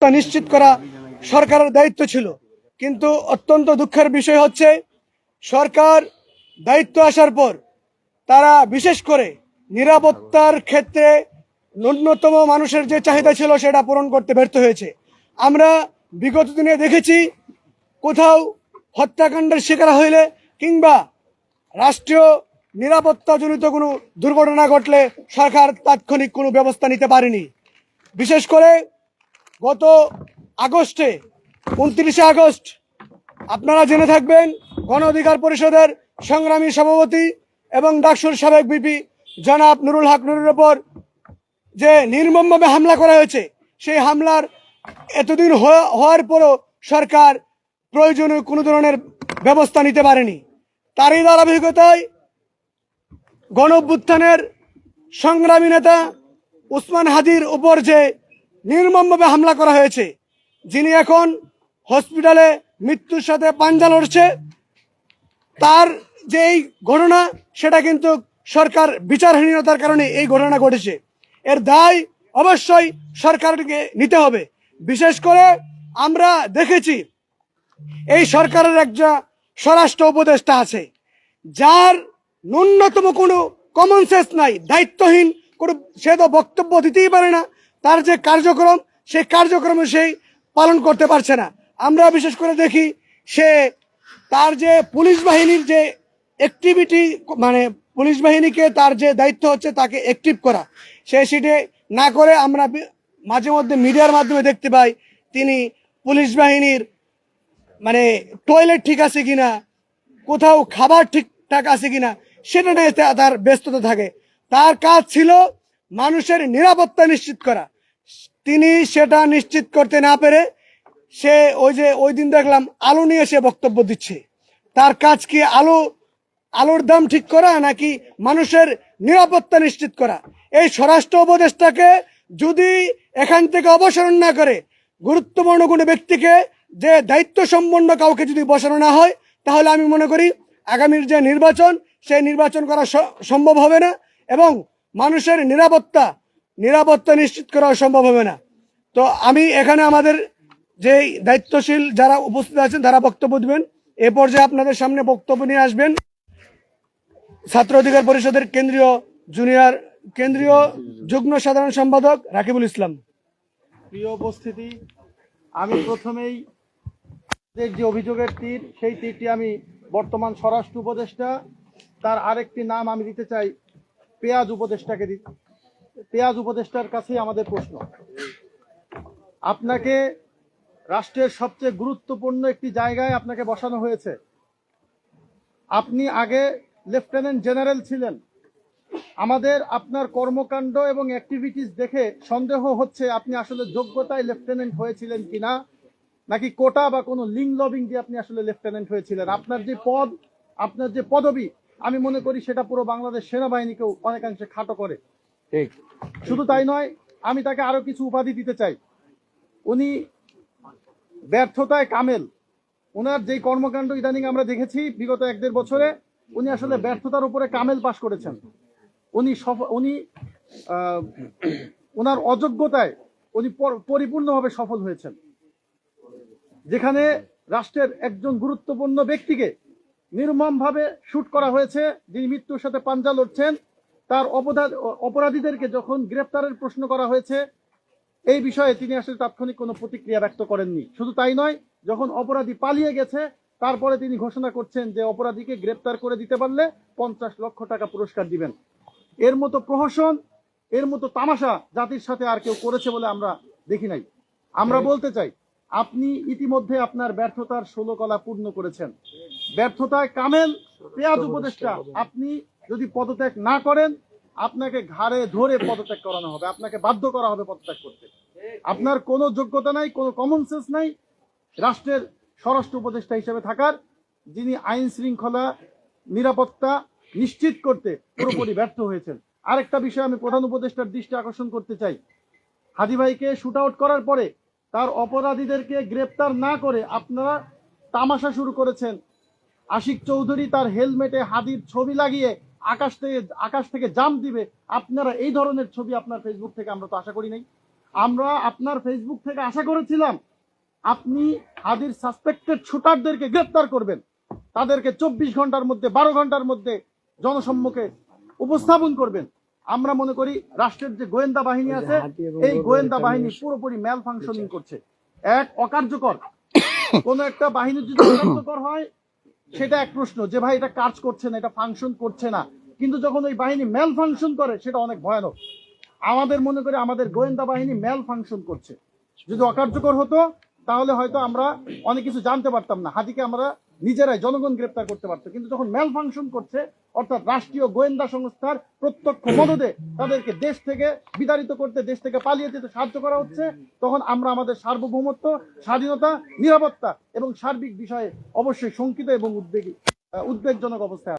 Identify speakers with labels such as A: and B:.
A: নিরাপত্তা নিশ্চিত করা সরকারের দায়িত্ব ছিল। কিন্তু অত্যন্ত দুঃখের বিষয় হচ্ছে সরকার দায়িত্ব আসার পর তারা বিশেষ করে নিরাপত্তার ক্ষেত্রে ন্যূনতম মানুষের যে চাহিদা ছিল সেটা পূরণ করতে ব্যর্থ হয়েছে। আমরা বিগত দিনে দেখেছি কোথাও হত্যাকাণ্ডের শিকার হইলে কিংবা রাষ্ট্রীয় নিরাপত্তাজনিত কোনো দুর্ঘটনা ঘটলে সরকার তাৎক্ষণিক কোনো ব্যবস্থা নিতে পারেনি। বিশেষ করে গত আগস্টে 29শে আগস্ট আপনারা জেনে থাকবেন গণ অধিকার পরিষদের সংগ্রামী সভাপতি এবং ডাকসুর সাবেক বিপি জনাব নুরুল হক নুরের ওপর যে নির্মমভাবে হামলা করা হয়েছে, সেই হামলার এতদিন হওয়ার পরও সরকার প্রয়োজনীয় কোনো ধরনের ব্যবস্থা নিতে পারেনি। তারই ধারাবাহিকতায় গণ অভ্যুত্থানের সংগ্রামী নেতা উসমান হাদির উপর যে নির্মমভাবে হামলা করা হয়েছে, যিনি এখন হসপিটালে মৃত্যুর সাথে পাঞ্জা লড়ছে, তার যে এই ঘটনা সেটা কিন্তু সরকার বিচারহীনতার কারণে এই ঘটনা ঘটেছে। এর দায় অবশ্যই সরকারকে নিতে হবে। বিশেষ করে আমরা দেখেছি এই সরকারের একজন স্বরাষ্ট্র উপদেষ্টা আছে যার ন্যূনতম কোনো কমন সেন্স নাই, দায়িত্বহীন কোনো, সে তো বক্তব্য দিতেই পারে না। তার যে কার্যক্রম সেই কার্যক্রমে সেই পালন করতে পারছে না। আমরা বিশেষ করে দেখি সে তার যে পুলিশ বাহিনীর যে অ্যাক্টিভিটি, মানে পুলিশ বাহিনীকে তার যে দায়িত্ব হচ্ছে তাকে অ্যাক্টিভ করা, সে সেটা না করে আমরা মাঝে মধ্যে মিডিয়ার মাধ্যমে দেখতে পাই তিনি পুলিশ বাহিনীর মানে টয়লেট ঠিক আছে কিনা, কোথাও খাবার ঠিকঠাক আছে কিনা সেটা নিয়ে তার ব্যস্ততা থাকে। তার কাজ ছিল মানুষের নিরাপত্তা নিশ্চিত করা। তিনি সেটা নিশ্চিত করতে না পেরে সে ওই দিন দেখলাম আলু নিয়ে সে বক্তব্য দিচ্ছে। তার কাজ কি আলুর দাম ঠিক করা নাকি মানুষের নিরাপত্তা নিশ্চিত করা? এই স্বরাষ্ট্র উপদেষ্টাকে যদি এখান থেকে অপসারণ না করে গুরুত্বপূর্ণ কোনো ব্যক্তিকে, যে দায়িত্ব সম্পন্ন কাউকে যদি বসানো না হয়, তাহলে আমি মনে করি আগামীর যে নির্বাচন সেই নির্বাচন করা সম্ভব হবে না এবং মানুষের নিরাপত্তা নিশ্চিত করা সম্ভব হবে না। তো আমি এখানে আমাদের যে দায়িত্বশীল যারা উপস্থিত আছেন তারা বক্তব্য দিবেন। এ পর্যায়ে আপনাদের সামনে বক্তব্য নিয়ে আসবেন ছাত্র অধিকার পরিষদের কেন্দ্রীয় যুগ্ম সাধারণ সম্পাদক রাকিবুল ইসলাম।
B: প্রিয় উপস্থিতি, আমি প্রথমেই যে অভিযোগের তীর, সেই তীরটি আমি বর্তমান স্বরাষ্ট্র উপদেষ্টা, তার আরেকটি নাম আমি দিতে চাই পেঁয়াজ উপদেষ্টাকে। পেঁয়াজ উপদেষ্টার কাছেই আমাদের প্রশ্ন। আপনাকে রাষ্ট্রের সবচেয়ে গুরুত্বপূর্ণ একটি জায়গায় আপনাকে বসানো হয়েছে। আপনি আগে লেফটেন্যান্ট জেনারেল ছিলেন। আমাদের আপনার কর্মকাণ্ড এবং অ্যাক্টিভিটিস দেখে সন্দেহ হচ্ছে আপনি আসলে যোগ্যতায় লেফটেন্যান্ট হয়েছিলেন কিনা, নাকি কোটা বা কোনো লিঙ্ক লবিং দিয়ে আপনি আসলে লেফটেন্যান্ট হয়েছিলেন। আপনার যে পদ, আপনার যে পদবি, আমি মনে করি সেটা পুরো বাংলাদেশ সেনাবাহিনীকেও অনেকাংশে খাটো করে। ঠিক, শুধু তাই নয়, আমি তাকে আরো কিছু উপাধি দিতে চাই। উনি ব্যর্থতায় কামেল। ওনার যেই কর্মকাণ্ড ইদানিং আমরা দেখেছি বিগত 1-1.5 বছরে, উনি আসলে ব্যর্থতার উপরে কামেল পাশ করেছেন। উনি ওনার অযোগ্যতায় উনি পরিপূর্ণভাবে সফল হয়েছেন। যেখানে রাষ্ট্রের একজন গুরুত্বপূর্ণ ব্যক্তিকে নির্মমভাবে শুট করা হয়েছে, যিনি মৃত্যুর সাথে পাঞ্জা লড়ছেন, তার অপরাধীদেরকে যখন গ্রেপ্তারের প্রশ্ন করা হয়েছে, এই বিষয়ে তিনি আসলে তাৎক্ষণিক কোনো প্রতিক্রিয়া ব্যক্ত করেননি। শুধু তাই নয়, যখন অপরাধী পালিয়ে গেছে তারপরে তিনি ঘোষণা করছেন যে অপরাধীকে গ্রেপ্তার করে দিতে পারলে 50 লক্ষ টাকা পুরস্কার দিবেন। এর মতো প্রহসন, এর মতো তামাশা জাতির সাথে আর কেউ করেছে বলে আমরা দেখি নাই। আমরা বলতে চাই, আপনি ইতিমধ্যে আপনার ব্যর্থতার 16 কলা পূর্ণ করেছেন। ব্যর্থতায় কামেল পেঁয়াজ উপদেষ্টা, আপনি যদি পদত্যাগ না করেন, আপনাকে ঘাড়ে ধরে পদত্যাগ করানো হবে, আপনাকে বাধ্য করা হবে পদত্যাগ করতে। আপনার কোনো যোগ্যতা নাই, কোনো কমন সেন্স নাই রাষ্ট্রের স্বরাষ্ট্র উপদেষ্টা হিসেবে থাকার, যিনি আইন শৃঙ্খলা নিরাপত্তা নিশ্চিত করতে পুরোপুরি ব্যর্থ হয়েছেন। আরেকটা বিষয় আমি প্রধান উপদেষ্টার দৃষ্টি আকর্ষণ করতে চাই। হাজী ভাইকে শুট আউট করার পরে তার অপরাধীদেরকে গ্রেপ্তার না করে আপনারা তামাশা শুরু করেছেন। আশিক চৌধুরী তার হেলমেটে হাদির ছবি লাগিয়ে আকাশ থেকে জাম্প দিবে, আপনারা এই ধরনের ছবি আপনার ফেসবুক থেকে আমরা তো আশা করি নাই। আমরা আপনার ফেসবুক থেকে আশা করেছিলাম আপনি হাদির সাসপেক্টেড শুটারদেরকে গ্রেপ্তার করবেন, তাদেরকে 24 ঘন্টার মধ্যে 12 ঘন্টার মধ্যে জনসম্মুখে উপস্থাপন করবেন। আমরা মনে করি রাষ্ট্রের যে গোয়েন্দা বাহিনী আছে এই গোয়েন্দা বাহিনী পুরোপুরি ম্যাল ফাংশনিং করছে। এক অকার্যকর কোন একটা বাহিনী যদি অকার্যকর হয় সেটা এক প্রশ্ন, যে ভাই এটা কাজ করছে না, এটা ফাংশন করছে না, কিন্তু যখন ওই বাহিনী ম্যাল ফাংশন করে সেটা অনেক ভয়ানক। আমাদের মনে করি আমাদের গোয়েন্দা বাহিনী ম্যাল ফাংশন করছে। যদি অকার্যকর হতো তাহলে হয়তো আমরা অনেক কিছু জানতে পারতাম না, হাদিকে আমরা নিজেরাই জনগণ গ্রেপ্তার করতে পারতো। কিন্তু যখন ম্যাল ফাংশন করছে, অর্থাৎ রাষ্ট্রীয় গোয়েন্দা সংস্থার প্রত্যক্ষ মদদে তাদেরকে দেশ থেকে বিতাড়িত করতে, দেশ থেকে পালিয়ে যেতে সাহায্য করা হচ্ছে, তখন আমরা আমাদের সার্বভৌমত্ব, স্বাধীনতা, নিরাপত্তা এবং সার্বিক বিষয়ে অবশ্যই শঙ্কিত এবং উদ্বেগজনক অবস্থায়